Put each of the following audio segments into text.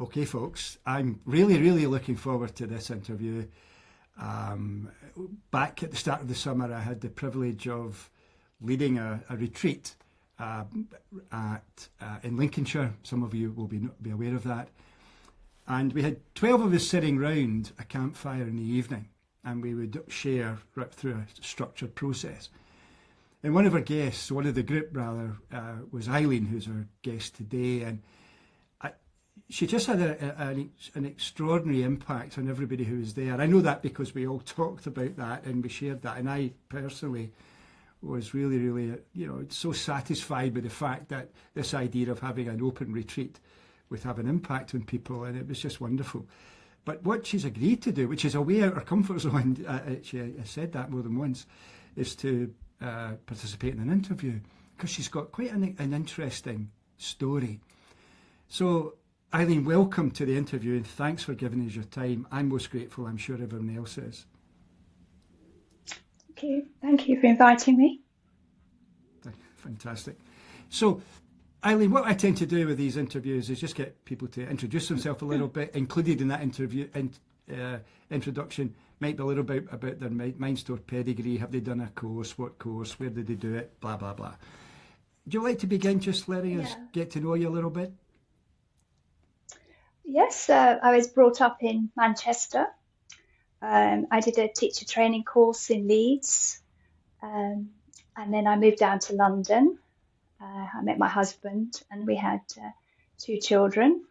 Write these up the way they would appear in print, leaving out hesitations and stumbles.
Okay, folks, I'm really looking forward to this interview. Back at the start of the summer, I had the privilege of leading a retreat in Lincolnshire. Some of you will be aware of that. And we had 12 of us sitting round a campfire in the evening, and we would share right through a structured process. And one of the group rather, was Eileen, who's our guest today, and she just had an extraordinary impact on everybody who was there. I know that because we all talked about that and we shared that, and I personally was really, so satisfied with the fact that this idea of having an open retreat would have an impact on people, and it was just wonderful. But what she's agreed to do, which is a way out of her comfort zone, she has said that more than once, is to participate in an interview, because she's got quite an interesting story. So, Eileen, welcome to the interview, and thanks for giving us your time. I'm most grateful. I'm sure everyone else is. Thank you for inviting me. Fantastic. So, Eileen, what I tend to do with these interviews is just get people to introduce themselves a little bit. Included in that introduction might be a little bit about their MindStore pedigree. Have they done a course? What course? Where did they do it? Blah, blah, blah. Would you like to begin just letting us get to know you a little bit? Yes, I was brought up in Manchester. I did a teacher training course in Leeds, and then I moved down to London. I met my husband, and we had 2 children,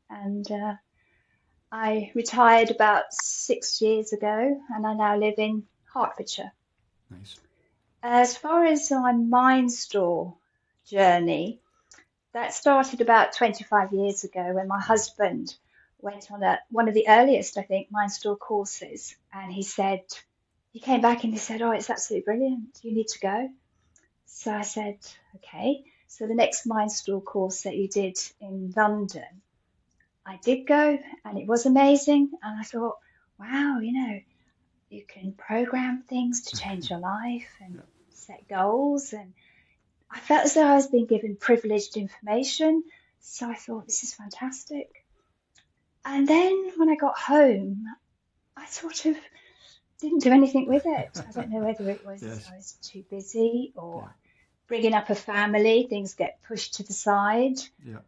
and I retired about 6 years ago, and I now live in Hertfordshire. Nice. As far as my MindStore journey, that started about 25 years ago when my husband went on one of the earliest, I think, MindStore courses. And he came back and he said, "Oh, it's absolutely brilliant. You need to go." So I said, "Okay." So the next MindStore course that you did in London, I did go, and it was amazing. And I thought, wow, you can program things to change your life and set goals. And I felt as though I was being given privileged information. So I thought, this is fantastic. And then when I got home, I sort of didn't do anything with it. I don't know whether it was I was too busy or bringing up a family, things get pushed to the side. Yeah.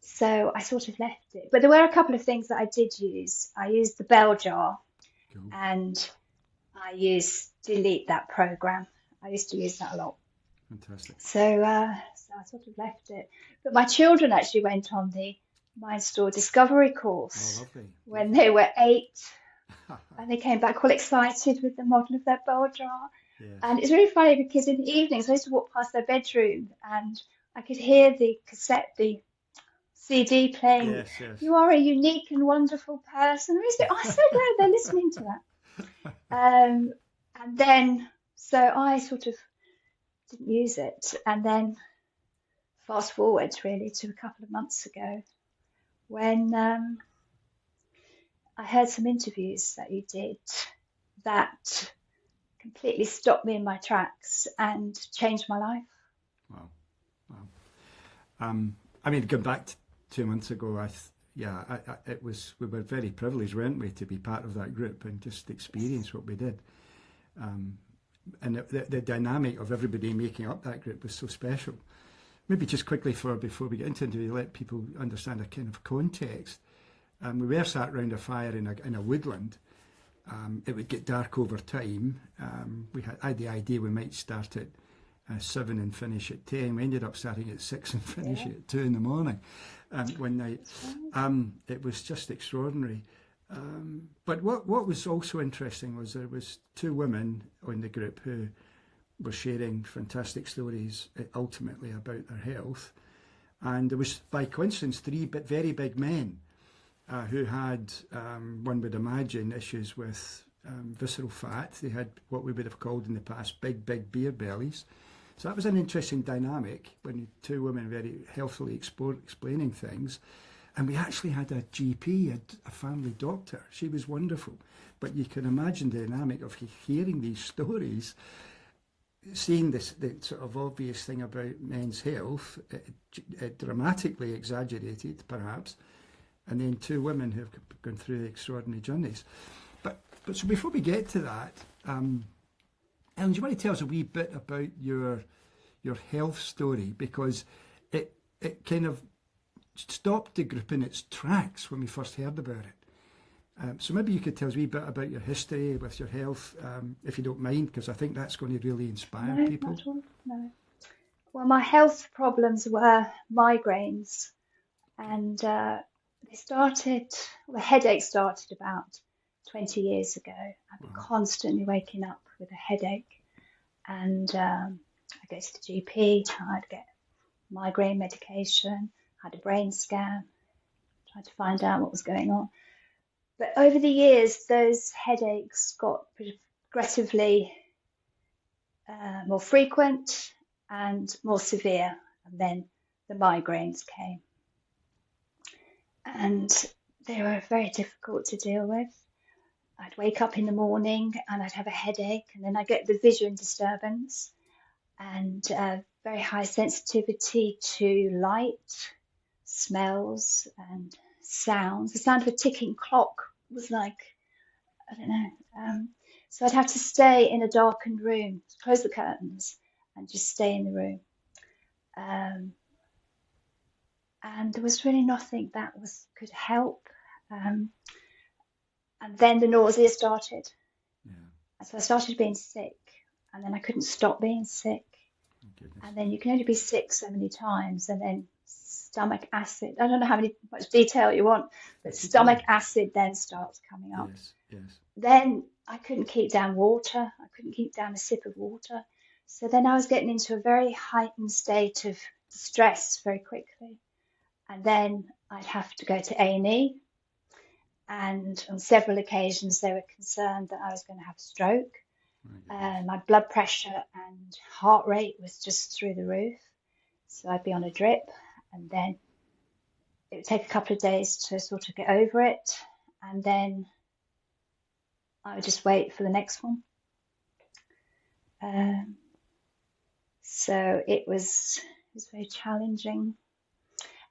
So I sort of left it. But there were a couple of things that I did use. I used the bell jar, and I used delete that program. I used to use that a lot. Fantastic. So I sort of left it. But my children actually went on the MindStore Discovery course when they were 8. And they came back all excited with the model of their bell jar. Yes. And it's really funny because in the evenings I used to walk past their bedroom and I could hear the CD playing. Yes. "You are a unique and wonderful person." I'm so glad they're listening to that. And then, so I sort of didn't use it. And then fast forward really to a couple of months ago when I heard some interviews that you did that completely stopped me in my tracks and changed my life. Wow. Going back 2 months ago, we were very privileged, weren't we, to be part of that group and just experience what we did. And the dynamic of everybody making up that group was so special. Maybe just quickly before we get into it, let people understand a kind of context. We were sat around a fire in a woodland. It would get dark over time. I had the idea we might start at 7 and finish at 10. We ended up starting at 6 and finishing at 2 in the morning one night. It was just extraordinary. But what was also interesting was there was 2 women in the group who were sharing fantastic stories ultimately about their health. And there was, by coincidence, 3 very big men who had, one would imagine, issues with visceral fat. They had what we would have called in the past big beer bellies. So that was an interesting dynamic when 2 women very healthily explaining things. And we actually had a GP, a family doctor. She was wonderful. But you can imagine the dynamic of hearing these stories. seeing this, the sort of obvious thing about men's health, dramatically exaggerated, perhaps, and then two women who've gone through extraordinary journeys. But so before we get to that, Ellen, do you want to tell us a wee bit about your health story? Because it kind of stopped the group in its tracks when we first heard about it. So maybe you could tell us a wee bit about your history with your health, if you don't mind, because I think that's going to really inspire people. Not at all, no. Well, my health problems were migraines, and the headache started about 20 years ago. I've been constantly waking up with a headache, and I go to the GP, tried to get migraine medication, had a brain scan, tried to find out what was going on. But over the years, those headaches got progressively more frequent and more severe, and then the migraines came. And they were very difficult to deal with. I'd wake up in the morning and I'd have a headache, and then I'd get the vision disturbance and very high sensitivity to light, smells and sounds. The sound of a ticking clock was like, I don't know. So I'd have to stay in a darkened room, close the curtains and just stay in the room. And there was really nothing that could help. And then the nausea started. Yeah. And so I started being sick, and then I couldn't stop being sick. And then you can only be sick so many times, and then stomach acid. I don't know how much detail you want, but stomach acid then starts coming up. Yes. Then I couldn't keep down water. I couldn't keep down a sip of water. So then I was getting into a very heightened state of stress very quickly. And then I'd have to go to A&E. And on several occasions, they were concerned that I was going to have a stroke. My blood pressure and heart rate was just through the roof. So I'd be on a drip, and then it would take a couple of days to sort of get over it. And then I would just wait for the next one. So it was very challenging.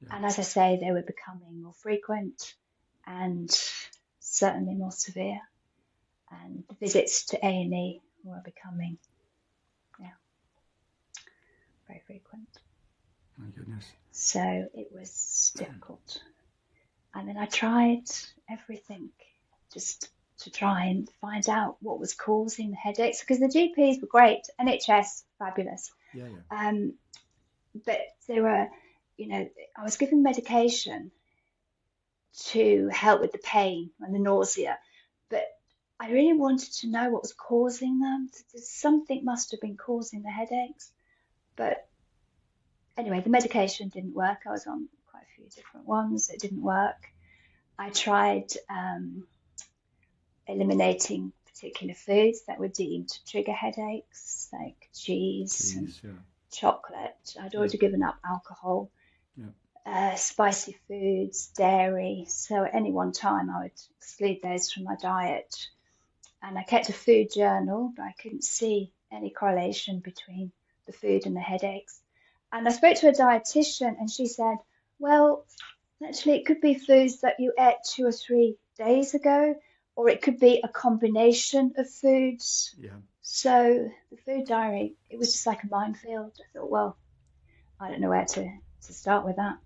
Yeah. And as I say, they were becoming more frequent and certainly more severe. And the visits to A&E were becoming, very frequent. My goodness. So it was difficult. And then I tried everything just to try and find out what was causing the headaches, because the GPs were great, NHS, fabulous. Yeah. But they were, I was given medication to help with the pain and the nausea, but I really wanted to know what was causing them. Something must have been causing the headaches. But anyway, the medication didn't work. I was on quite a few different ones. It didn't work. I tried eliminating particular foods that were deemed to trigger headaches, like cheese and chocolate. I'd already given up alcohol. Spicy foods, dairy. So at any one time I would exclude those from my diet. And I kept a food journal, but I couldn't see any correlation between the food and the headaches. And I spoke to a dietitian, and she said, well, actually it could be foods that you ate 2 or 3 days ago, or it could be a combination of foods. Yeah. So the food diary, it was just like a minefield. I thought, well, I don't know where to start with that.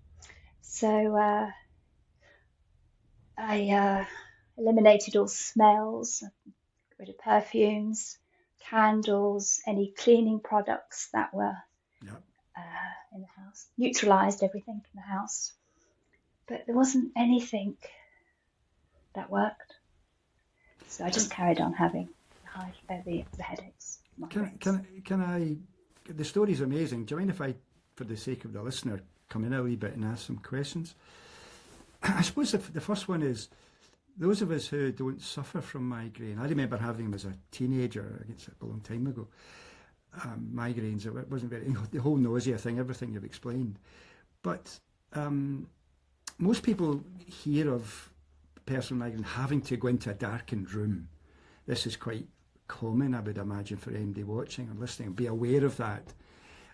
So I eliminated all smells, got rid of perfumes, candles, any cleaning products that were in the house, neutralised everything in the house. But there wasn't anything that worked. So I just carried on having the headaches. Can I? The story's amazing. Do you mind if I, for the sake of the listener, come in a wee bit and ask some questions? I suppose the first one is, those of us who don't suffer from migraine, I remember having them as a teenager, I guess a long time ago. Migraines, it wasn't very, the whole nausea thing, everything you've explained. But most people hear of personal migraine having to go into a darkened room. This is quite common, I would imagine, for anybody watching or listening, be aware of that.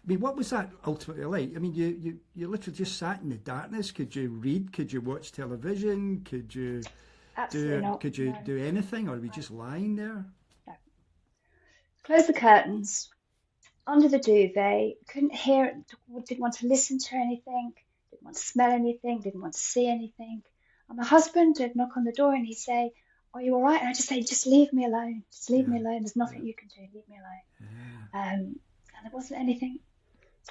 I mean, what was that ultimately like? I mean, you literally just sat in the darkness. Could you read? Could you watch television? Could you Absolutely not. Could you No, do anything, or were you just lying there? no. Close the curtains, under the duvet, couldn't hear it, didn't want to listen to anything, didn't want to smell anything, didn't want to see anything. And my husband would knock on the door and he'd say, "Are you all right?" And I'd just say, "Just leave me alone. Just leave me Yeah, alone. There's nothing yeah, you can do. Leave me alone." yeah. And there wasn't anything.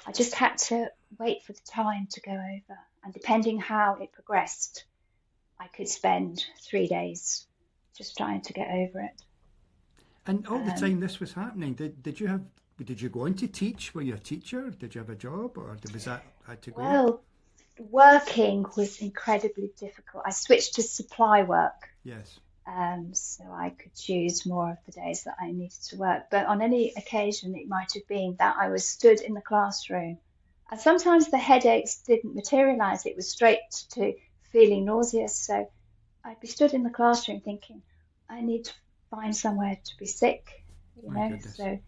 I just had to wait for the time to go over. And depending how it progressed, I could spend 3 days just trying to get over it. And all the Um, time this was happening, did you go on to teach? Were you a teacher? Did you have a job, or was that had to go? well, working was incredibly difficult. I switched to supply work, Yes. so I could choose more of the days that I needed to work. But on any occasion, it might have been that I was stood in the classroom. And sometimes the headaches didn't materialize, it was straight to feeling nauseous. So I'd be stood in the classroom thinking, I need to find somewhere to be sick, you My know. goodness. So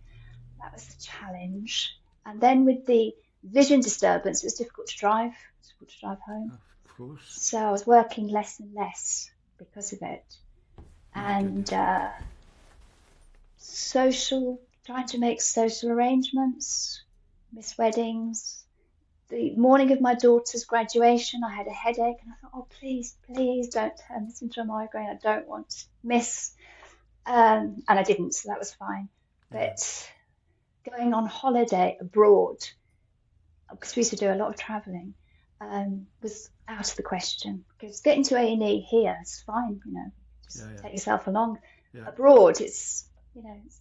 that was the challenge. And then with the vision disturbance, it was difficult to drive. It was difficult to drive home. Of course. So I was working less and less because of it. My And goodness. trying to make social arrangements, miss weddings. The morning of my daughter's graduation, I had a headache, and I thought, oh, please, please don't turn this into a migraine. I don't want to miss. And I didn't, so that was fine. Yeah. But going on holiday abroad, because we used to do a lot of traveling, was out of the question. Because getting to A&E here is fine, you know, Yeah. just Yeah. take yourself along. Yeah. Abroad, it's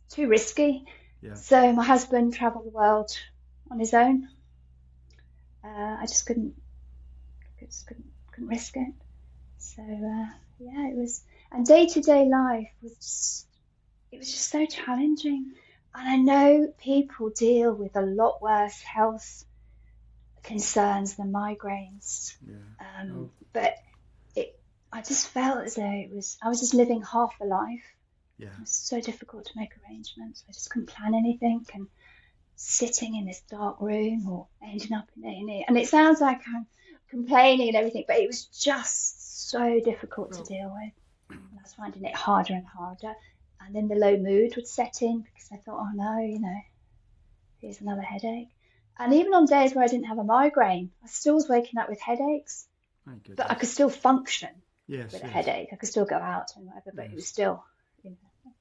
too risky. Yeah. So my husband travelled the world on his own. I couldn't risk it. So yeah, it was, and day-to-day life it was just so challenging. And I know people deal with a lot worse health concerns than migraines, Yeah. Oh, but I just felt as though I was just living half a life. yeah. It was so difficult to make arrangements. I just couldn't plan anything, and sitting in this dark room or ending up in A&E. And it sounds like I'm complaining and everything, but it was just so difficult to Well, deal with. And I was finding it harder and harder. And then the low mood would set in because I thought, oh no, you know, here's another headache. And even on days where I didn't have a migraine, I still was waking up with headaches, my but I goodness. could still function Yes. with a Yes. headache. I could still go out and whatever, but it was Yes. still, you know.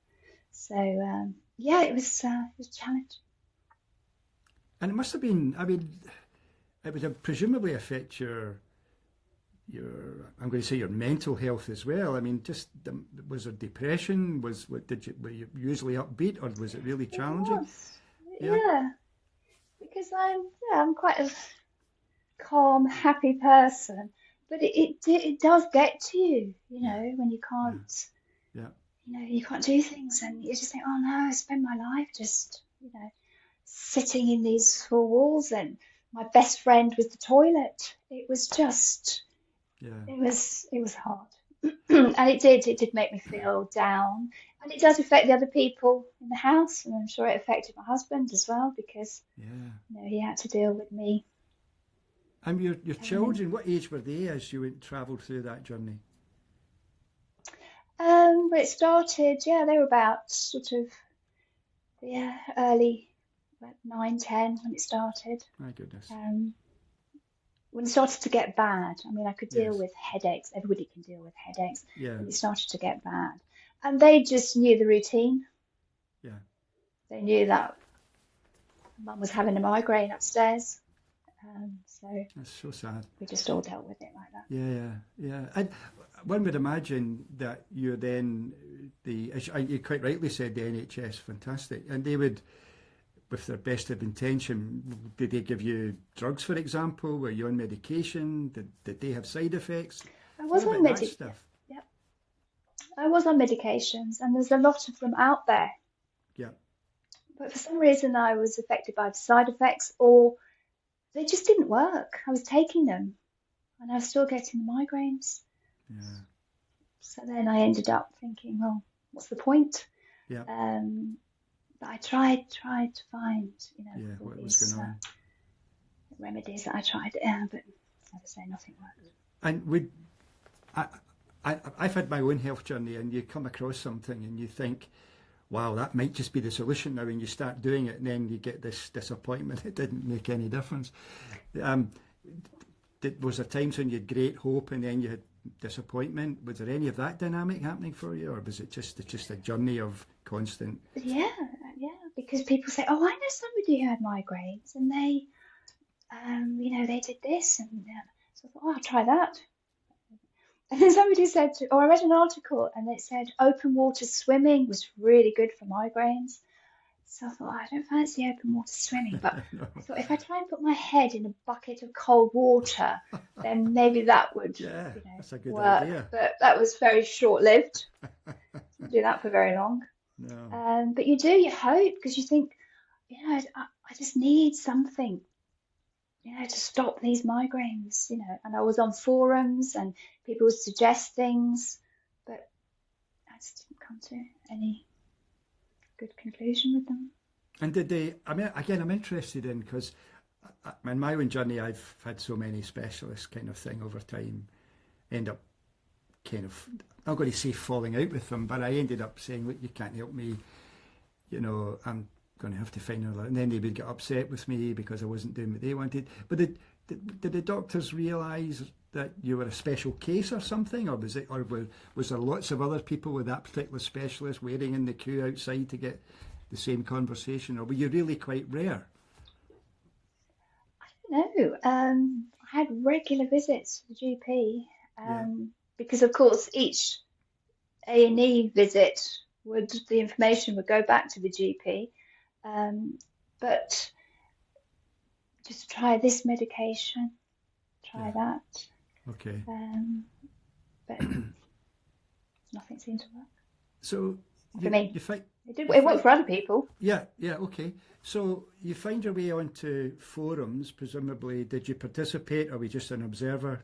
So yeah, it was a challenge. And it must have been. I mean, it would have presumably affect your. I'm going to say your mental health as well. I mean, just was there depression? Were you usually upbeat, or was it really It challenging? was, Yeah. yeah, because I'm quite a calm, happy person, but it does get to you, you Yeah. know, when Yeah. Yeah. you can't do things, and you just think, oh no, I spend my life just, you know, sitting in these four walls, and my best friend was the toilet. It was just, Yeah. it was hard. And it did make me feel down, and it does affect the other people in the house, and I'm sure it affected my husband as well because Yeah. you know he had to deal with me And your coming in. children, what age were they as you went travelled through that journey? But it started, yeah, they were about sort of, yeah, early, about 9, 10 when it started. My goodness. Um, when it started to get bad, I mean, I could deal Yes. with headaches. Everybody can deal with headaches. Yeah. When it started to get bad, and they just knew the routine. Yeah. They knew that mum was having a migraine upstairs. So That's so sad. we just all dealt with it like that. Yeah. Yeah. Yeah. And one would imagine that you're then as you quite rightly said, the NHS fantastic, and they would, with their best of intention, did they give you drugs, for example? Were you on medication? Did they have side effects? I What was on about that medic. stuff? Yeah, I was on medications, and there's a lot of them out there. Yeah. But for some reason, I was affected by the side effects, or they just didn't work. I was taking them, and I was still getting the migraines. Yeah. So then I ended up thinking, well, what's the point? Yeah. But I tried to find, Yeah. all What was these going on? remedies that I tried, but as I say, nothing worked. And I've had my own health journey, and you come across something and you think, wow, that might just be the solution now, and you start doing it, and then you get this disappointment. It didn't make any difference. Was there times when you had great hope and then you had disappointment? Was there any of that dynamic happening for you, or was it just a journey of constant? Yeah, because people say, oh, I know somebody who had migraines, and they, they did this, and so I thought, oh, I'll try that. And then somebody said, or I read an article, and it said open water swimming was really good for migraines. So I thought, oh, I don't fancy open water swimming, but No. I thought if I try and put my head in a bucket of cold water, then maybe that would, Yeah, that's a good work. idea. But that was very short-lived. Didn't do that for very long. No. But you hope, because you think, I just need something, to stop these migraines, And I was on forums and people would suggest things, but I just didn't come to any good conclusion with them. And did they? I mean, again, I'm interested in, because in my own journey, I've had so many specialists kind of thing over time. End up kind of, I'm not going to say falling out with them, but I ended up saying, look, you can't help me. I'm going to have to find another. And then they would get upset with me because I wasn't doing what they wanted. But did the doctors realise that you were a special case or something, or was there lots of other people with that particular specialist waiting in the queue outside to get the same conversation, or were you really quite rare? No, I had regular visits to the GP, Yeah. because of course each A&E visit the information would go back to the GP, but just try this medication, try that, Okay. but nothing seemed to work. So For me. you find It worked for other people. Yeah, okay. So you find your way onto forums, presumably. Did you participate, or were you just an observer?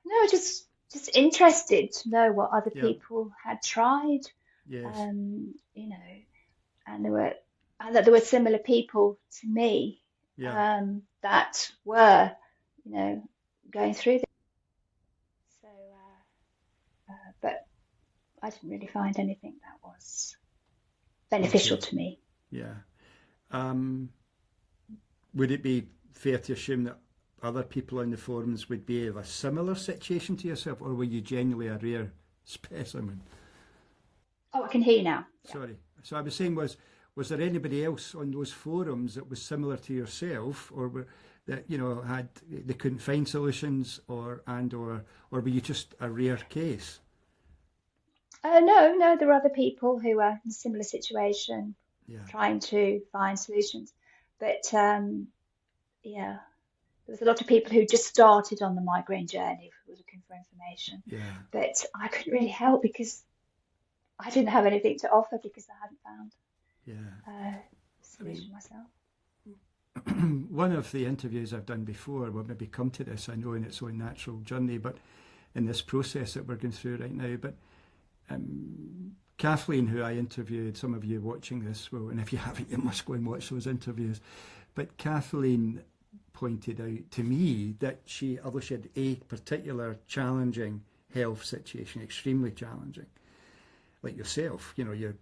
No, just interested to know what other Yeah. people had tried, Yes. and that there were similar people to me, Yeah. that were, going through this. So, but I didn't really find anything that was beneficial Okay. to me. Yeah. Would it be fair to assume that other people on the forums would be of a similar situation to yourself, or were you genuinely a rare specimen? Oh, I can hear you now. Yeah. Sorry. So I was saying, was there anybody else on those forums that was similar to yourself, or that they couldn't find solutions, or were you just a rare case? No, there were other people who were in a similar situation, Yeah. trying to find solutions. But yeah, there was a lot of people who just started on the migraine journey who were looking for information. Yeah. But I couldn't really help because I didn't have anything to offer because I hadn't found Yeah. a solution myself. One of the interviews I've done before will maybe come to this, I know, in its own natural journey, but in this process that we're going through right now. But Kathleen, who I interviewed, some of you watching this will, and if you haven't, you must go and watch those interviews. But Kathleen pointed out to me that although she had a particular challenging health situation, extremely challenging, like yourself, you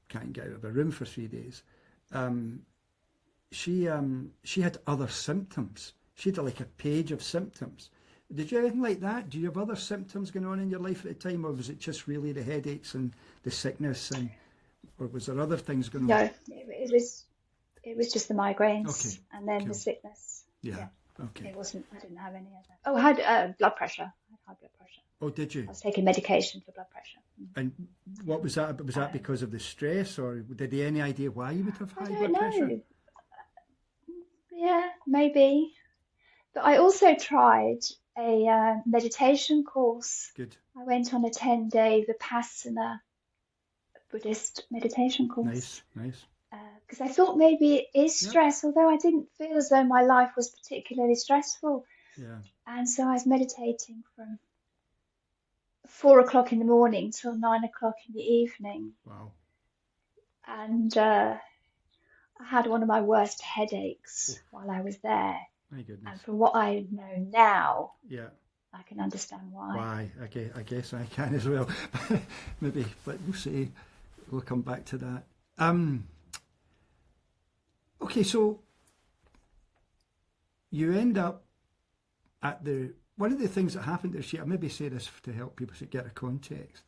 can't get out of a room for 3 days. She had other symptoms. She had like a page of symptoms. Did you have anything like that? Do you have other symptoms going on in your life at the time, or was it just really the headaches and the sickness, or was there other things going on? No, it was just the migraines, Okay, and then cool. the sickness. Yeah. Okay. It wasn't. I didn't have any other. Oh, I had blood pressure. I had high blood pressure. Oh, did you? I was taking medication for blood pressure. And what was that? Was that because of the stress, or did they any idea why you would have I high don't blood know. pressure? Yeah, maybe. But I also tried a meditation course. Good. I went on a 10-day Vipassana Buddhist meditation course. Nice. Because I thought maybe it is stress, although I didn't feel as though my life was particularly stressful. Yeah. And so I was meditating from 4 o'clock in the morning till 9 o'clock in the evening. Wow. And I had one of my worst headaches while I was there. My goodness. And from what I know now, Yeah. I can understand why. Why? I guess I can as well. Maybe, but we'll see. We'll come back to that. Okay, so you end up at one of the things that happened this year, I'll maybe say this to help people to get a context.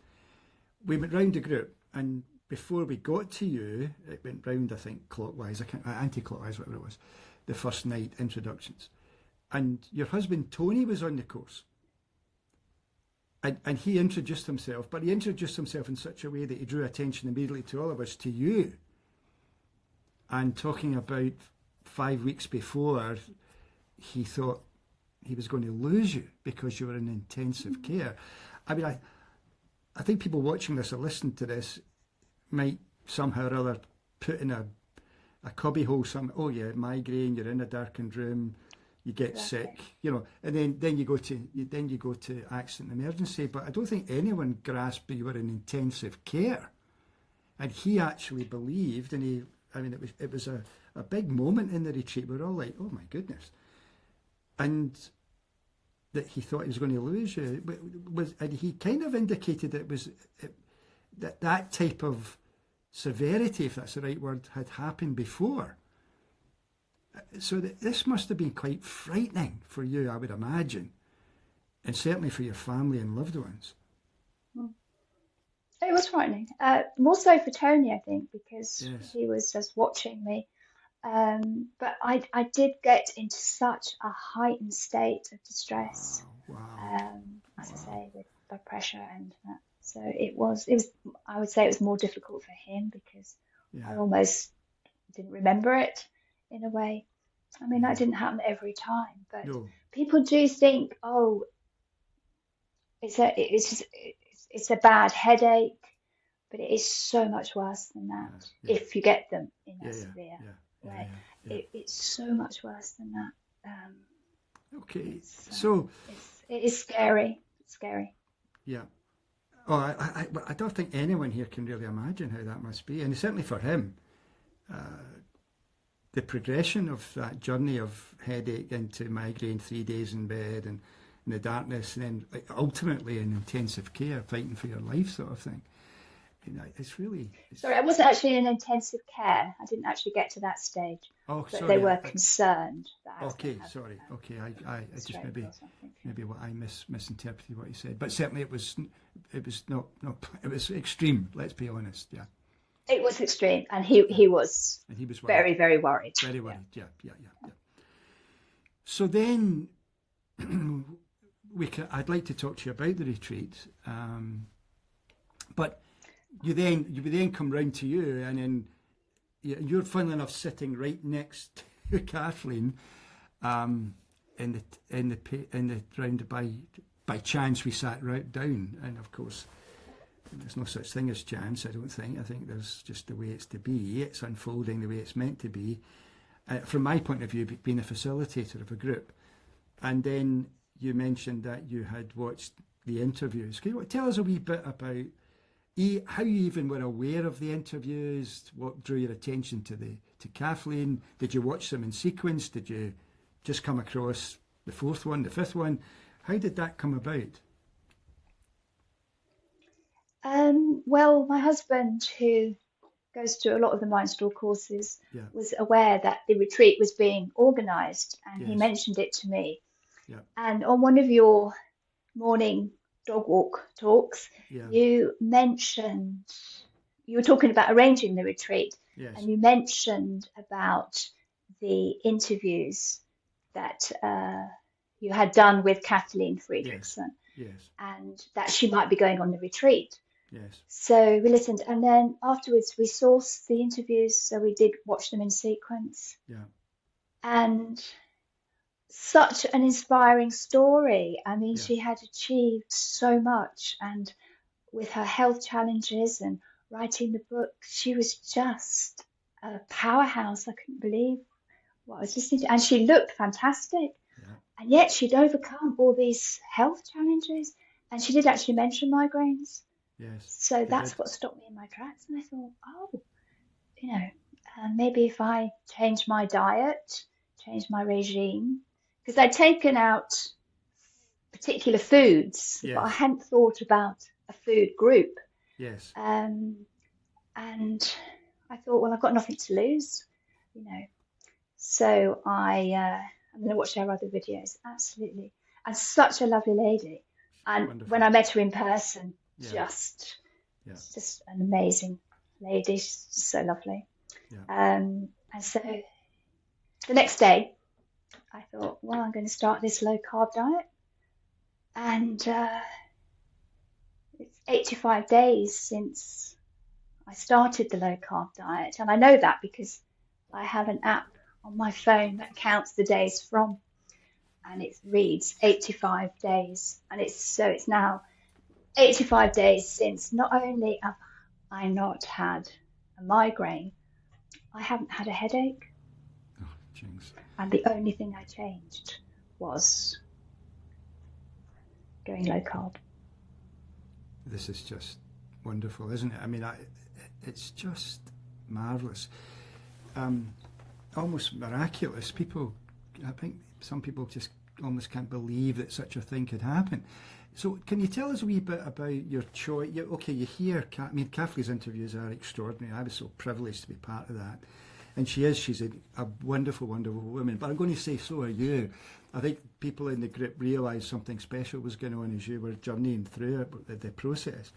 We went round the group, and before we got to you, it went round, I think, clockwise, anti-clockwise, whatever it was, the first night introductions. And your husband, Tony, was on the course. And he introduced himself, but he introduced himself in such a way that he drew attention immediately to all of us, to you. And talking about 5 weeks before, he thought he was going to lose you because you were in intensive care. I mean, I think people watching this or listening to this might somehow or other put in a cubby hole oh yeah, migraine, you're in a darkened room, you get sick, and then you go to accident and emergency. But I don't think anyone grasped you were in intensive care. And he actually believed, and it was a big moment in the retreat. We were all like, oh my goodness. And that he thought he was going to lose you. And he kind of indicated that type of severity, if that's the right word, had happened before. So this must have been quite frightening for you, I would imagine, and certainly for your family and loved ones. It was frightening. More so for Tony, I think, because Yes. he was just watching me. But I did get into such a heightened state of distress. Wow. As I say, with blood pressure and that. So it was. I would say it was more difficult for him because I almost didn't remember it in a way. I mean, that didn't happen every time, but people do think, oh, it's a bad headache, but it is so much worse than that if you get them in a severe way. It's so much worse than that. Okay, so it is scary. It's scary. Yeah. Oh, I don't think anyone here can really imagine how that must be, and certainly for him, the progression of that journey of headache into migraine, 3 days in bed and in the darkness, and then ultimately in intensive care, fighting for your life, sort of thing. It's really. Sorry, I wasn't actually in intensive care. I didn't actually get to that stage. Oh, but sorry. They were concerned. Okay, sorry. Okay, I just maybe what I misinterpreted what you said, but certainly it was not it was extreme. Let's be honest. Yeah. It was extreme, and he was. And he was worried. Very, very worried. Very worried. Yeah. So then, I'd like to talk to you about the retreat, but. You then come round to you, and then you're funnily enough sitting right next to Kathleen, in the round by chance we sat right down, and of course there's no such thing as chance. I don't think. I think there's just the way it's to be. It's unfolding the way it's meant to be. From my point of view, being a facilitator of a group, and then you mentioned that you had watched the interviews. Can you tell us a wee bit about? How you even were aware of the interviews? What drew your attention to Kathleen? Did you watch them in sequence? Did you just come across the fourth one, the fifth one? How did that come about? Well, my husband, who goes to a lot of the MindStore courses, was aware that the retreat was being organised, and he mentioned it to me. Yeah. And on one of your morning dog walk talks, you mentioned, you were talking about arranging the retreat, and you mentioned about the interviews that you had done with Kathleen Friedrichsen, and that she might be going on the retreat. Yes. So we listened, and then afterwards we sourced the interviews, so we did watch them in sequence. Yeah. And such an inspiring story. I mean, she had achieved so much, and with her health challenges and writing the book, she was just a powerhouse. I couldn't believe what I was listening to, and she looked fantastic. And yet she'd overcome all these health challenges, And she did actually mention migraines. Yes, So you did. that's what stopped me in my tracks. And I thought, oh, you know, maybe if I change my diet, change my regime, because I'd taken out particular foods, but I Yes, hadn't thought about a food group. yes, Um, and I thought, well, I've got nothing to lose, you know. So I'm going to watch her other videos, absolutely. And such a lovely lady. And when wonderful. I met her in person, Yeah, just, yeah, just an amazing lady. She's so lovely. yeah. And so the next day, I thought, well, I'm going to start this low carb diet. And it's 85 days since I started the low carb diet. And I know that because I have an app on my phone that counts the days from, and it reads 85 days. And it's now 85 days since not only have I not had a migraine, I haven't had a headache. Oh, jinx. And the only thing I changed was going low carb. This is just wonderful, isn't it? I mean, it's just marvelous, almost miraculous. I think some people just almost can't believe that such a thing could happen. So, can you tell us a wee bit about your choice? Okay, you hear, I mean, Kathleen's interviews are extraordinary. I was so privileged to be part of that. And she's a wonderful, wonderful woman. But I'm going to say, so are you. I think people in the group realised something special was going on as you were journeying through it, the process.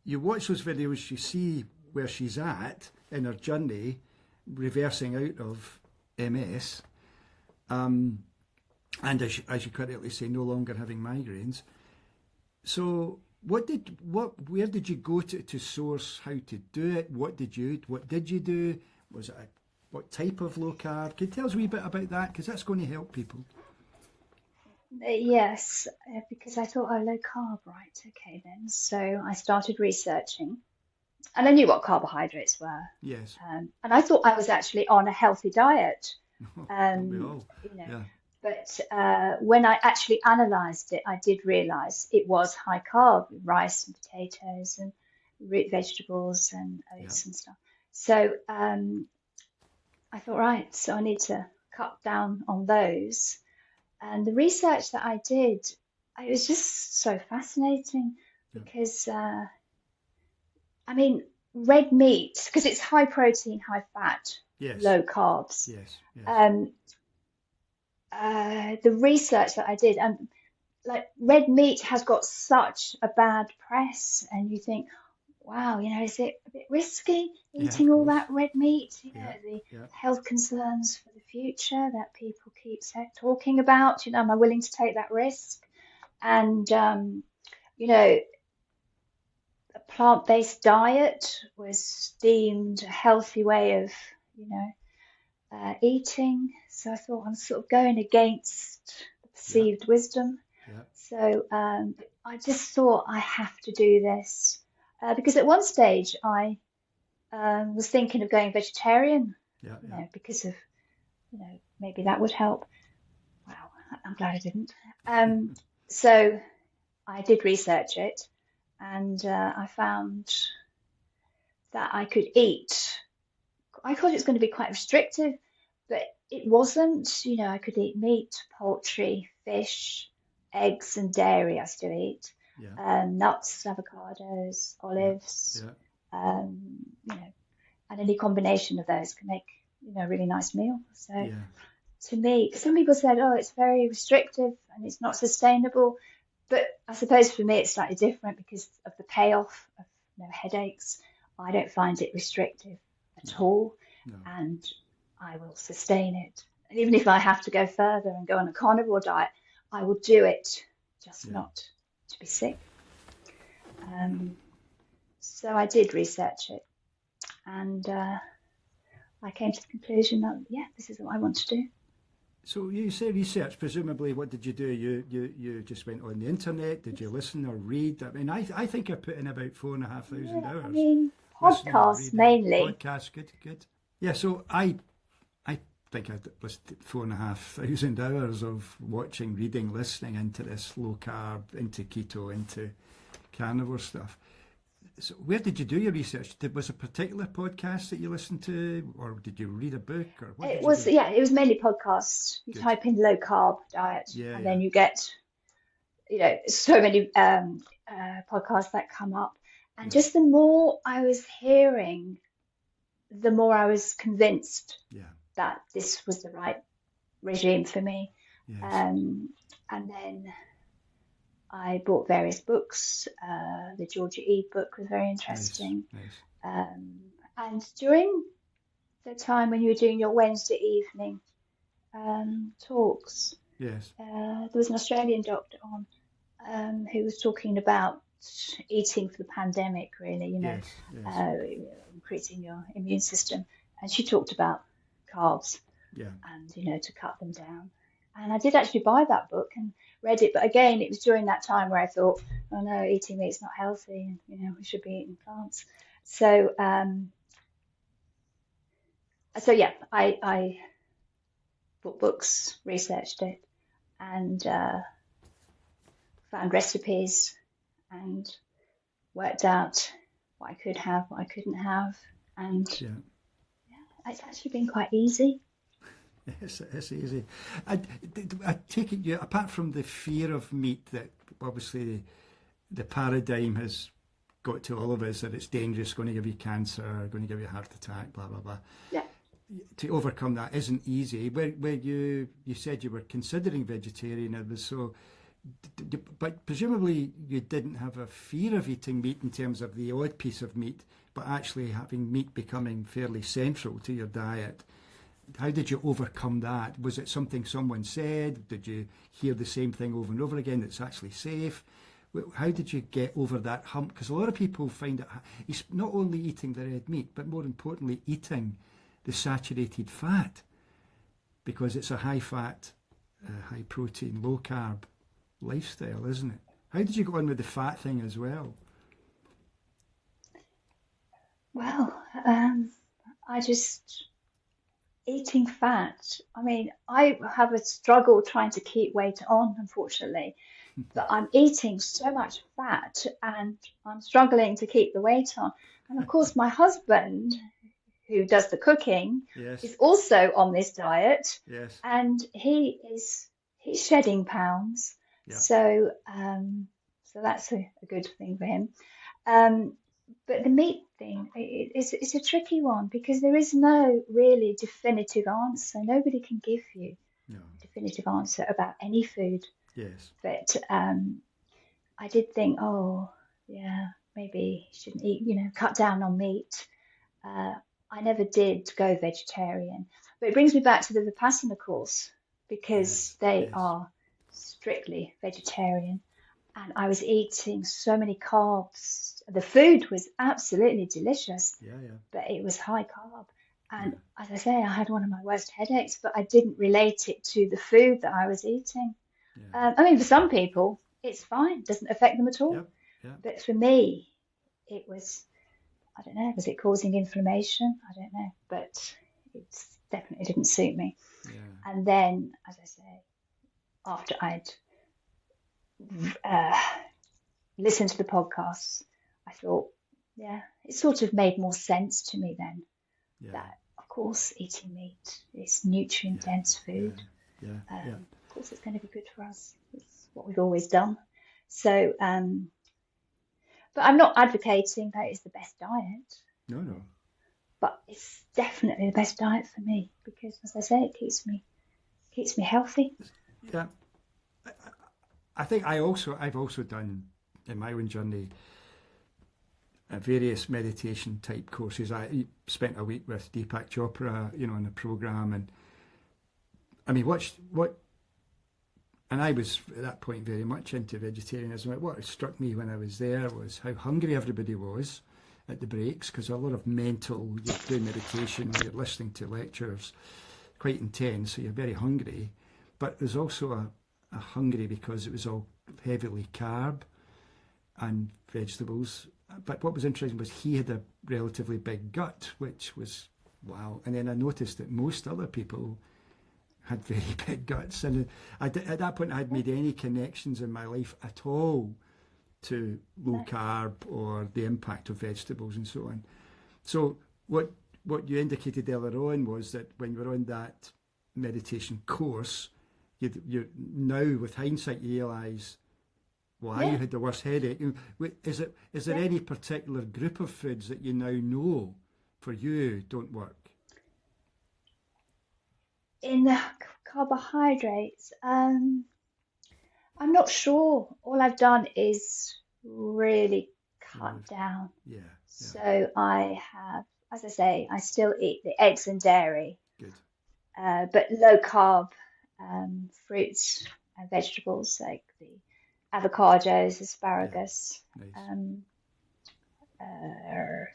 You watch those videos, you see where she's at in her journey, reversing out of MS, and as you correctly say, no longer having migraines. So where did you go to source how to do it? What did you do? Was it what type of low carb? Can you tell us a wee bit about that? Because that's going to help people. Yes, because I thought, oh, low carb, right? Okay, then. So I started researching, and I knew what carbohydrates were. Yes. And I thought I was actually on a healthy diet. Don't we all? You know, Yeah. but when I actually analysed it, I did realise it was high carb, rice and potatoes and root vegetables and Yeah. oats and stuff. So I thought, right, so I need to cut down on those. And the research that I did, it was just so fascinating Yeah. because, I mean, red meat, because it's high protein, high fat, Yes. low carbs. Yes. Yes. The research that I did, and like red meat has got such a bad press, and you think, wow, is it a bit risky Yeah, of eating all course. that red meat? Yeah. The Yeah. health concerns for the future that people keep talking about. Am I willing to take that risk? And a plant-based diet was deemed a healthy way of, eating. So I thought I'm sort of going against the Yeah. perceived wisdom. Yeah. So I just thought I have to do this because at one stage I was thinking of going vegetarian, Yeah. Yeah. because of, maybe that would help. Wow, I'm glad I didn't. So I did research it, and I found that I could eat. I thought it was going to be quite restrictive, but it wasn't. I could eat meat, poultry, fish, eggs, and dairy. I still eat Yeah. nuts, avocados, Yeah. olives, Yeah. and any combination of those can make a really nice meal. So Yeah. to me, some people said, oh, it's very restrictive and it's not sustainable. But I suppose for me, it's slightly different because of the payoff of headaches. I don't find it restrictive at all, No. and I will sustain it. And even if I have to go further and go on a carnivore diet, I will do it, just Yeah. not to be sick. So I did research it, and I came to the conclusion that, yeah, this is what I want to do. So you say research. Presumably, what did you do? You just went on the internet. Did you listen or read? I mean, I think I put in about 4,500 hours. I mean, listening, podcasts reading. mainly. Podcasts, good. Yeah. So I think I was 4,500 hours of watching, reading, listening into this low carb, into keto, into carnivore stuff. So where did you do your research? Was a particular podcast that you listened to, or did you read a book, or what It did you was, do? yeah, it was mainly podcasts. You Good. type in low carb diet, Yeah, and yeah. then you get, so many podcasts that come up. And Yeah. just the more I was hearing, the more I was convinced Yeah. that this was the right regime for me. Yes. And then I bought various books. The Georgia Eve book was very interesting. Nice. And during the time when you were doing your Wednesday evening talks, Yes. there was an Australian doctor on who was talking about eating for the pandemic, really, Yes. Yes. increasing your immune system. And she talked about carbs Yeah. and, to cut them down. And I did actually buy that book and read it. But again, it was during that time where I thought, oh no, eating meat's not healthy. And, we should be eating plants. So, yeah, I bought books, researched it, and found recipes and worked out what I could have, what I couldn't have. And Yeah. it's actually been quite easy. Yes, it's easy. I take it, apart from the fear of meat, that obviously the paradigm has got to all of us, that it's dangerous, going to give you cancer, going to give you a heart attack, blah, blah, blah. Yeah. To overcome that isn't easy. Where you said you were considering vegetarian, it was so, but presumably you didn't have a fear of eating meat in terms of the odd piece of meat, but actually having meat becoming fairly central to your diet. How did you overcome that? Was it something someone said? Did you hear the same thing over and over again that's actually safe? How did you get over that hump? Because a lot of people find it, it's not only eating the red meat, but more importantly, eating the saturated fat, because it's a high fat, high protein, low carb lifestyle, isn't it? How did you go on with the fat thing as well? Well, eating fat. I mean, I have a struggle trying to keep weight on, unfortunately, but I'm eating so much fat and I'm struggling to keep the weight on. And of course, my husband, who does the cooking, Yes. is also on this diet, Yes. and he's shedding pounds. Yeah. So that's a good thing for him. But the meat thing, it's a tricky one because there is no really definitive answer. Nobody can give you No. a definitive answer about any food. Yes. But I did think, oh, yeah, maybe you shouldn't eat, cut down on meat. I never did go vegetarian. But it brings me back to the Vipassana course because they are strictly vegetarian. And I was eating so many carbs. The food was absolutely delicious, but it was high carb. And as I say, I had one of my worst headaches, but I didn't relate it to the food that I was eating. Yeah. I mean, for some people, it's fine, it doesn't affect them at all. Yep. Yep. But for me, it was, I don't know, was it causing inflammation? I don't know, but it definitely didn't suit me. Yeah. And then, as I say, after I'd listened to the podcasts, I thought, it sort of made more sense to me then that, of course, eating meat is nutrient-dense food. Of course, it's going to be good for us. It's what we've always done. So, but I'm not advocating that it's the best diet. No. But it's definitely the best diet for me because, as I say, it keeps me healthy. Yeah. I think I've also done in my own journey various meditation type courses. I spent a week with Deepak Chopra, in a program, and I mean, and I was at that point very much into vegetarianism. What struck me when I was there was how hungry everybody was at the breaks, because a lot of mental, you're doing meditation, you're listening to lectures, quite intense, so you're very hungry. But there's also a hungry because it was all heavily carb and vegetables. But what was interesting was he had a relatively big gut, which was wow. And then I noticed that most other people had very big guts. And at that point, I hadn't made any connections in my life at all to low carb or the impact of vegetables and so on. So what you indicated earlier on was that when you were on that meditation course, you now, with hindsight, you realise why you had the worst headache. Is there any particular group of foods that you now know for you don't work? In the carbohydrates, I'm not sure. All I've done is really cut down. Yeah. So I have, as I say, I still eat the eggs and dairy, Good. but low carb fruits and vegetables like the avocados, asparagus,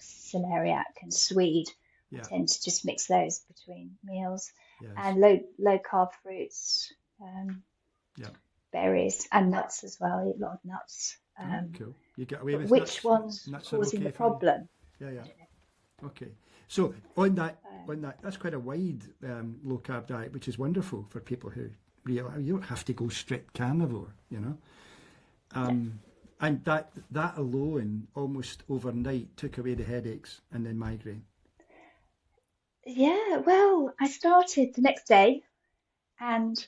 celeriac and swede. I tend to just mix those between meals. Yes. And low carb fruits, berries and nuts as well. I eat a lot of nuts. Cool. You get away with which nuts? one's causing the problem? Yeah. Okay. So on that, that's quite a wide low carb diet, which is wonderful for people who realize you don't have to go strict carnivore, you know. And that alone, almost overnight, took away the headaches and then migraine. Yeah, well, I started the next day and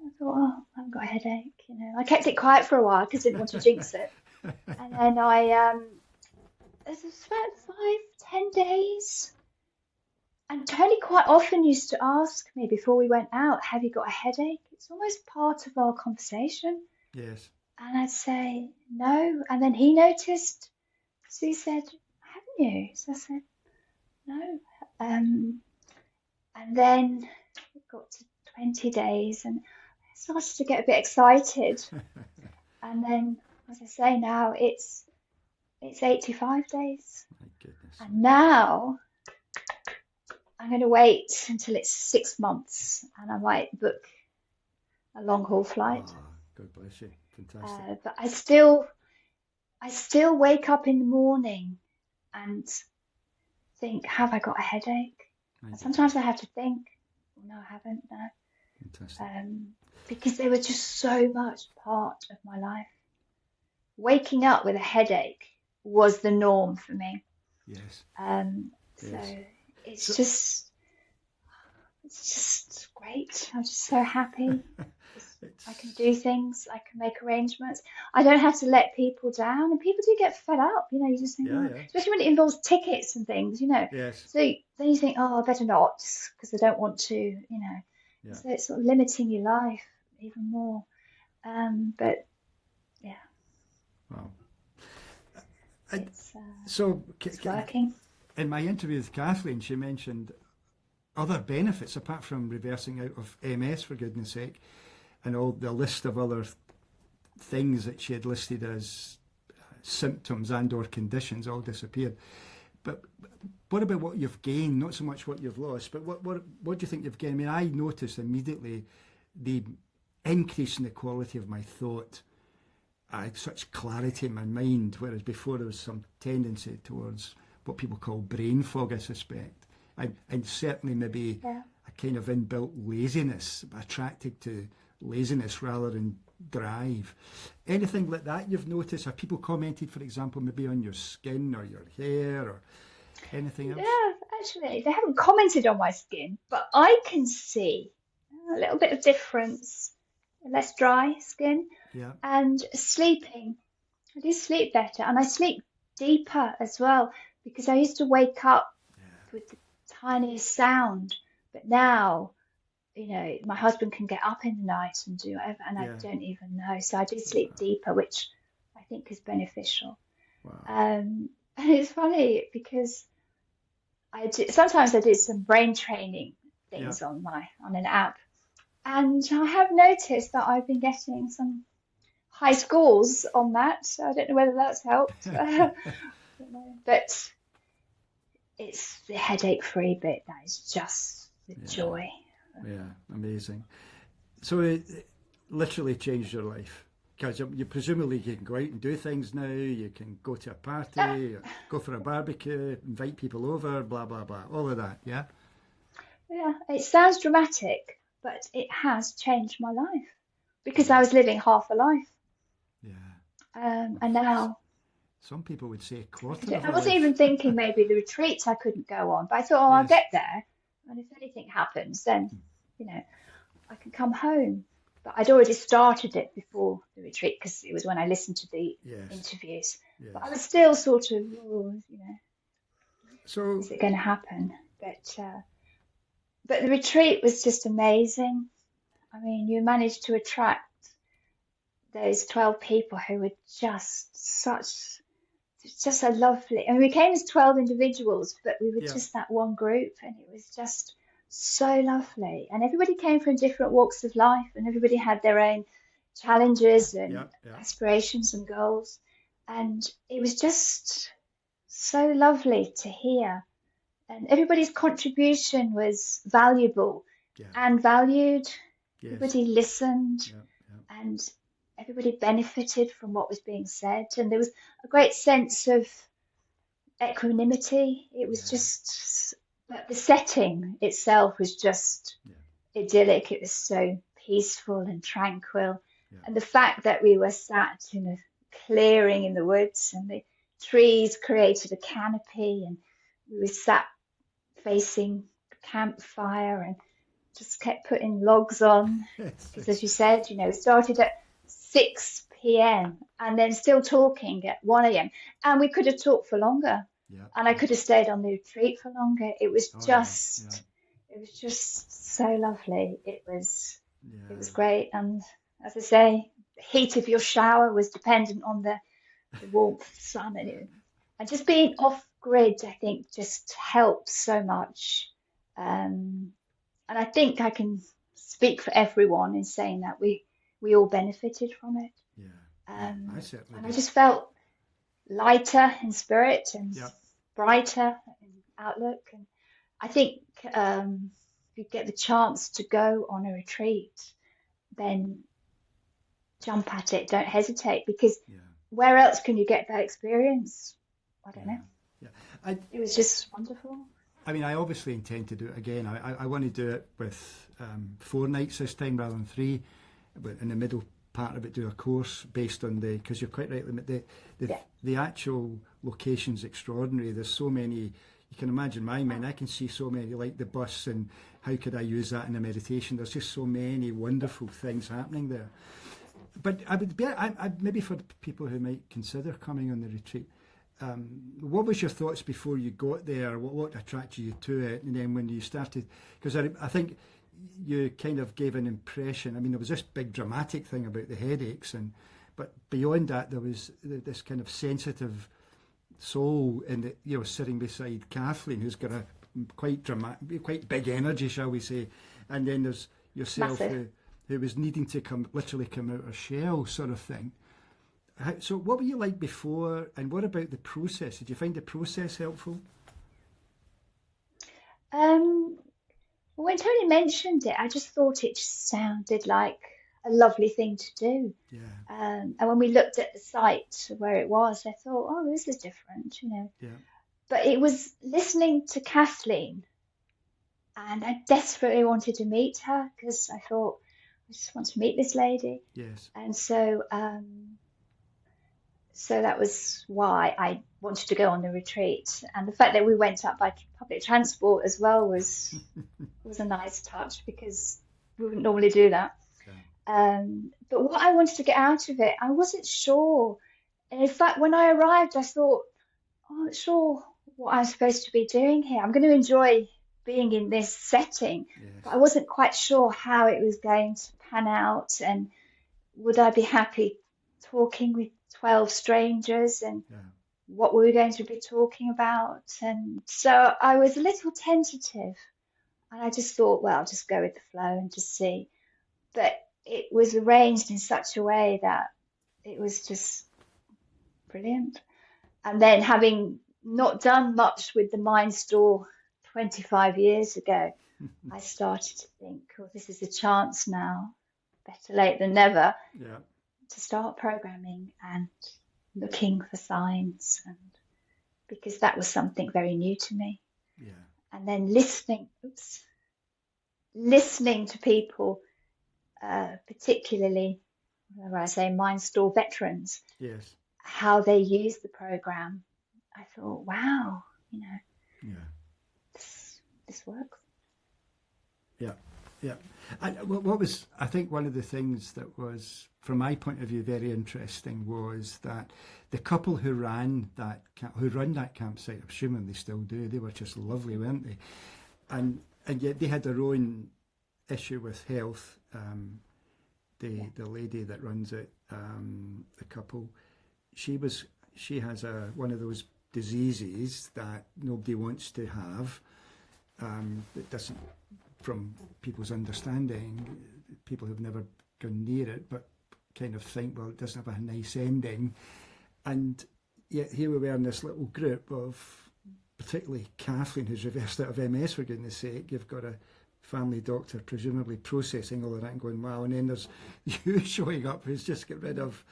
I thought, oh, I haven't got a headache, you know. I kept it quiet for a while because I didn't want to jinx it. And then it was about 5, 10 days. And Tony quite often used to ask me before we went out, have you got a headache? It's almost part of our conversation. Yes. And I'd say, no. And then he noticed. So he said, haven't you? So I said, no. And then it got to 20 days and I started to get a bit excited. And then, as I say, now it's 85 days. My goodness. And now I'm going to wait until it's 6 months and I might book a long haul flight. Oh, God bless you. Fantastic. But I still wake up in the morning and think, have I got a headache? And sometimes I have to think, no, I haven't. No. Fantastic. Because they were just so much part of my life. Waking up with a headache was the norm for me. Yes. So it's just great. I'm just so happy. I can do things. I can make arrangements. I don't have to let people down. And people do get fed up. You know, you just think, especially when it involves tickets and things, you know. Yes. So then you think, oh, I better not because I don't want to, you know. Yeah. So it's sort of limiting your life even more. But, yeah. Wow. It's working. In my interview with Kathleen, she mentioned other benefits apart from reversing out of MS, for goodness sake, and all the list of other things that she had listed as symptoms and or conditions all disappeared. But what about what you've gained? Not so much what you've lost, but what do you think you've gained? I mean, I noticed immediately the increase in the quality of my thought. I had such clarity in my mind, whereas before there was some tendency towards what people call brain fog, I suspect. And certainly maybe a kind of inbuilt laziness, attracted to laziness rather than drive. Anything like that you've noticed? Have people commented, for example, maybe on your skin or your hair or anything else? Yeah, actually, they haven't commented on my skin, but I can see a little bit of difference. Less dry skin. Yeah. And sleeping. I do sleep better and I sleep deeper as well because I used to wake up with the tiniest sound, but now, you know, my husband can get up in the night and do whatever and I don't even know. So I do sleep deeper, which I think is beneficial. Wow. And it's funny because sometimes I do some brain training things on an app. And I have noticed that I've been getting some high scores on that. So I don't know whether that's helped. But it's the headache-free bit that is just the joy. Yeah, amazing. So it literally changed your life. Because you presumably you can go out and do things now. You can go to a Yeah, party, go for a barbecue, invite people over, blah blah blah, all of that. Yeah, yeah. It sounds dramatic, but it has changed my life because yeah, I was living half a life, yeah. and now Some people would say a I can quarter do. of I a wasn't life. even thinking maybe the retreats I couldn't go on, but I thought, oh, I'll Yes, get there, and if anything happens, then you know I can come home. But I'd already started it before the retreat because it was when I listened to the yes, interviews. But I yes. was still sort of, oh, So is it going to happen? But the retreat was just amazing. I mean, you managed to attract those 12 people who were just so lovely. I mean, we came as 12 individuals, but we were yeah, just that one group, and it was just so lovely. And everybody came from different walks of life, and everybody had their own challenges yeah, and yeah, aspirations and goals. And it was just so lovely to hear. And everybody's contribution was valuable yeah, and valued. yes, Everybody listened yeah, yeah, and everybody benefited from what was being said. And there was a great sense of equanimity. It was yeah, just, but the setting itself was just yeah, idyllic. It was so peaceful and tranquil. yeah. And the fact that we were sat in a clearing in the woods and the trees created a canopy and we were sat facing the campfire and just kept putting logs on Yes, because, as you said, we started at 6 p.m. and then still talking at 1 a.m. And we could have talked for longer, yeah, and I yeah. could have stayed on the retreat for longer. Oh yeah, yeah, It was just so lovely. It was yeah. great, and as I say, the heat of your shower was dependent on the warmth of the sun, and just being off grid, I think, just helps so much. Um, and I think I can speak for everyone in saying that we all benefited from it. Yeah, yeah, I Um, certainly and I did. just felt lighter in spirit and Yeah, brighter in outlook. And I think if you get the chance to go on a retreat, then jump at it. Don't hesitate because yeah, where else can you get that experience? I don't yeah, know. yeah. I, It was just wonderful. I mean, I obviously intend to do it again. I want to do it with 4 nights this time rather than 3, but in the middle part of it, do a course based on because you're quite right, the Yeah. the actual location's extraordinary. There's so many. You can imagine my mind. I can see so many, like the bus, and how could I use that in a meditation? There's just so many wonderful things happening there. But I would be, maybe for people who might consider coming on the retreat, what was your thoughts before you got there? What attracted you to it? And then when you started, because I think you kind of gave an impression. I mean, there was this big dramatic thing about the headaches, but beyond that, there was this kind of sensitive soul in the sitting beside Kathleen, who's got a quite big energy, shall we say, and then there's yourself Massive. who was needing to literally come out of her shell, sort of thing. So, what were you like before, and what about the process? Did you find the process helpful? Um, Well, when Tony mentioned it, I just thought it just sounded like a lovely thing to do. Yeah, And when we looked at the site where it was, I thought, oh, this is different. yeah, But it was listening to Kathleen, and I desperately wanted to meet her because I thought, I just want to meet this lady. yes, And so that was why I wanted to go on the retreat. And the fact that we went up by public transport as well was a nice touch because we wouldn't normally do that. yeah, But what I wanted to get out of it, I wasn't sure. And in fact, when I arrived, I thought, oh, I'm not sure what I'm supposed to be doing here. I'm going to enjoy being in this setting, yes, but I wasn't quite sure how it was going to pan out and would I be happy talking with 12 strangers and yeah, what were we going to be talking about? And so I was a little tentative. And I just thought, well, I'll just go with the flow and just see. But it was arranged in such a way that it was just brilliant. And then having not done much with the Mind Store 25 years ago, I started to think, oh, this is a chance now, better late than never, yeah, to start programming and looking for signs, and because that was something very new to me. Yeah. And then listening to people, particularly, whenever I say MindStore veterans, Yes. how they use the program. I thought, wow, Yeah. this works. Yeah. Yeah. And what was, I think one of the things that was, from my point of view, very interesting was that the couple who run that campsite, I'm assuming they still do, they were just lovely, weren't they? And yet they had their own issue with health. The lady that runs it, the couple, she has one of those diseases that nobody wants to have. That doesn't, from people's understanding, people who've never gone near it, but kind of think, well, it doesn't have a nice ending. And yet here we were in this little group of, particularly Kathleen, who's reversed out of MS, for goodness sake. You've got a family doctor presumably processing all of that and going, wow. And then there's you showing up who's just got rid of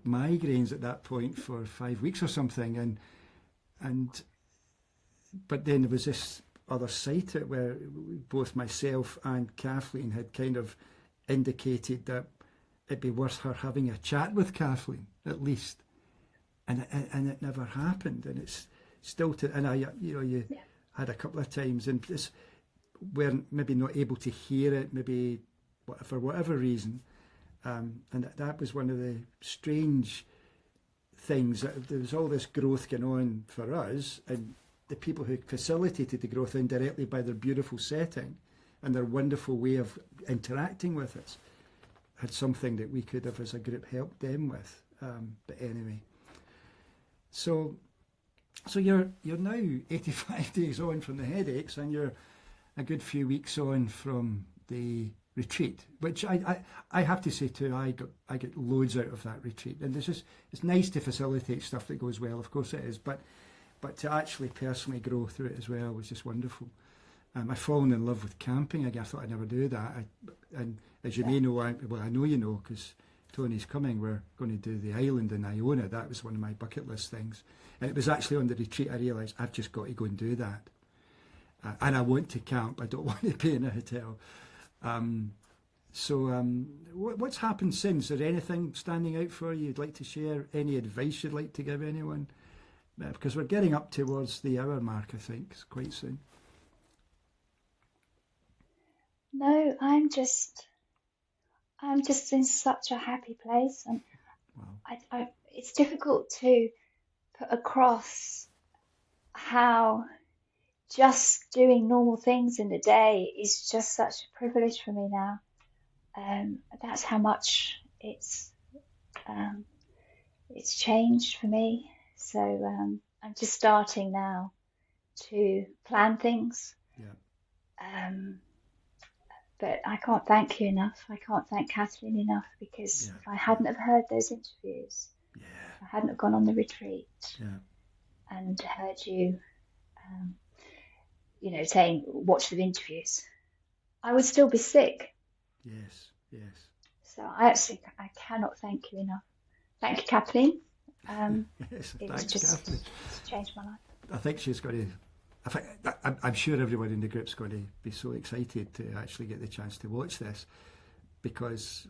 migraines at that point for 5 weeks or something. But then there was this other side to it where both myself and Kathleen had kind of indicated that it'd be worth her having a chat with Kathleen at least, and it never happened, and it's still to. And you had a couple of times, and this weren't maybe not able to hear it, maybe for whatever reason, and that was one of the strange things. That there was all this growth going on for us, and the people who facilitated the growth indirectly by their beautiful setting and their wonderful way of interacting with us had something that we could have as a group helped them with. But anyway, so you're now 85 days on from the headaches, and you're a good few weeks on from the retreat, which I have to say too, I get loads out of that retreat, and it's nice to facilitate stuff that goes well, of course it is, but to actually personally grow through it as well was just wonderful. I've fallen in love with camping again. I thought I'd never do that. And as you may know, I know you know, because Tony's coming, we're going to do the island in Iona. That was one of my bucket list things. And it was actually on the retreat I realised I've just got to go and do that. And I want to camp. I don't want to be in a hotel. What's happened since? Is there anything standing out for you you'd like to share? Any advice you'd like to give anyone? Because we're getting up towards the hour mark, I think, it's quite soon. No, I'm just in such a happy place, and wow. It's difficult to put across how just doing normal things in the day is just such a privilege for me now. That's how much it's changed for me. So I'm just starting now to plan things. Yeah. But I can't thank you enough. I can't thank Kathleen enough, because if I hadn't have heard those interviews, if I hadn't have gone on the retreat and heard you, saying watch the interviews, I would still be sick. Yes. So I cannot thank you enough. Thank you, Kathleen. Yes, it's changed my life. I think she's going to. I'm sure everyone in the group's going to be so excited to actually get the chance to watch this, because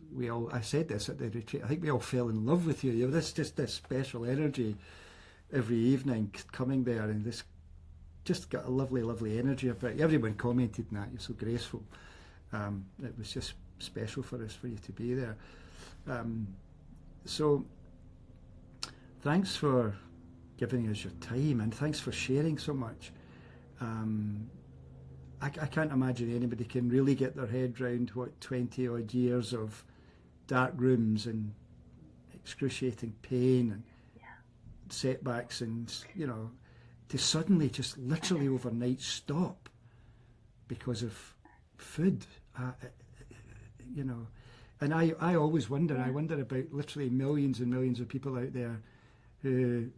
I said this at the retreat, I think we all fell in love with you. You have this special energy every evening coming there, and this just got a lovely energy about you. Everyone commented on that, you're so graceful. It was just special for us for you to be there. So thanks for giving us your time, and thanks for sharing so much. I can't imagine anybody can really get their head round 20 odd years of dark rooms and excruciating pain and setbacks, and to suddenly just literally overnight stop because of food. And I always wonder. I wonder about literally millions and millions of people out there who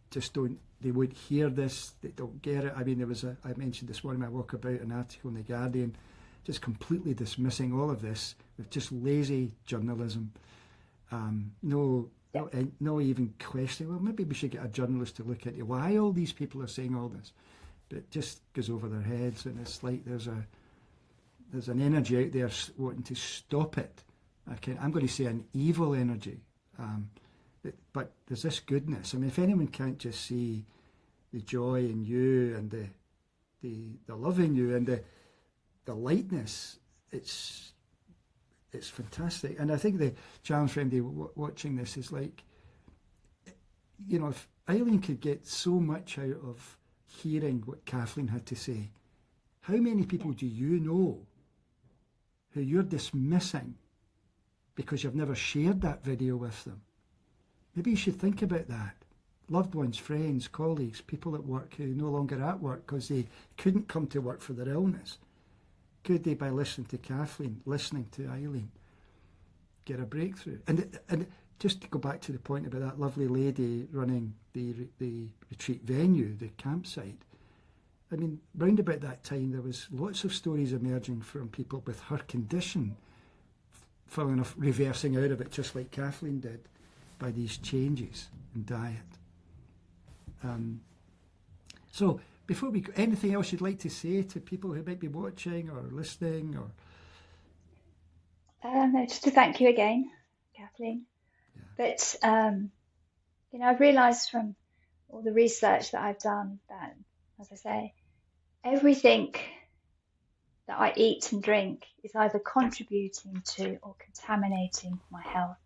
just they won't hear this, they don't get it. I mean, I mentioned this morning, I walk about an article in The Guardian, just completely dismissing all of this with just lazy journalism. No, Yeah. no even question. Well, maybe we should get a journalist to look into why all these people are saying all this. But it just goes over their heads, and it's like there's an energy out there wanting to stop it. I'm going to say an evil energy, but there's this goodness. I mean, if anyone can't just see the joy in you and the love in you and the lightness, it's fantastic. And I think the challenge for anybody watching this is like, if Eileen could get so much out of hearing what Kathleen had to say, how many people do you know who you're dismissing because you've never shared that video with them? Maybe you should think about that. Loved ones, friends, colleagues, people at work who are no longer at work because they couldn't come to work for their illness. Could they, by listening to Kathleen, listening to Eileen, get a breakthrough? And just to go back to the point about that lovely lady running the retreat venue, the campsite, I mean, round about that time there was lots of stories emerging from people with her condition, funnily enough, reversing out of it just like Kathleen did by these changes in diet. So before we go, anything else you'd like to say to people who might be watching or listening? Or No, just to thank you again, Kathleen. Yeah. But I've realised from all the research that I've done that, as I say, everything that I eat and drink is either contributing to or contaminating my health.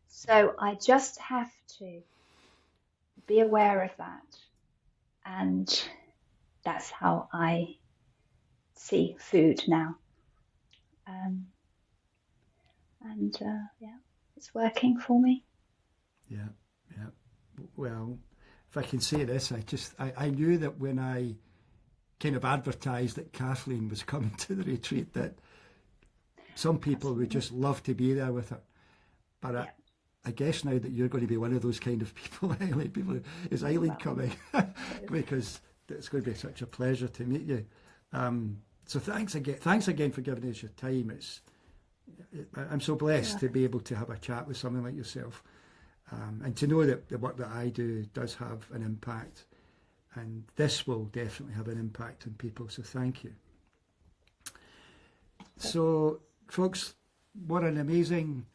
So I just have to be aware of that. And that's how I see food now. It's working for me. Yeah. Well, if I can say this, I knew that when I kind of advertised that Kathleen was coming to the retreat, that some people would just love to be there with her. But I guess now that you're going to be one of those kind of people, Eileen, is Eileen coming? Because it's going to be such a pleasure to meet you. So thanks again for giving us your time. I'm so blessed to be able to have a chat with someone like yourself, and to know that the work that I do does have an impact, and this will definitely have an impact on people. So thank you. So, folks, what an amazing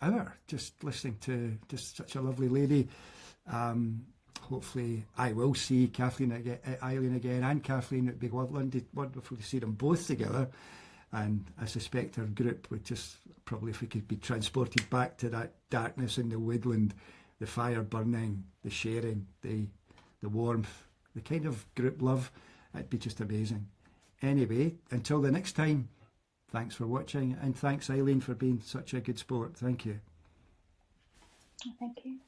hour just listening to just such a lovely lady. Hopefully I will see Eileen again, and Kathleen. It'd be wonderful to see them both together. And I suspect our group would just probably, if we could be transported back to that darkness in the woodland, the fire burning, the sharing, the warmth, the kind of group love, it'd be just amazing. Anyway, until the next time, thanks for watching, and thanks, Eileen, for being such a good sport. Thank you. Thank you.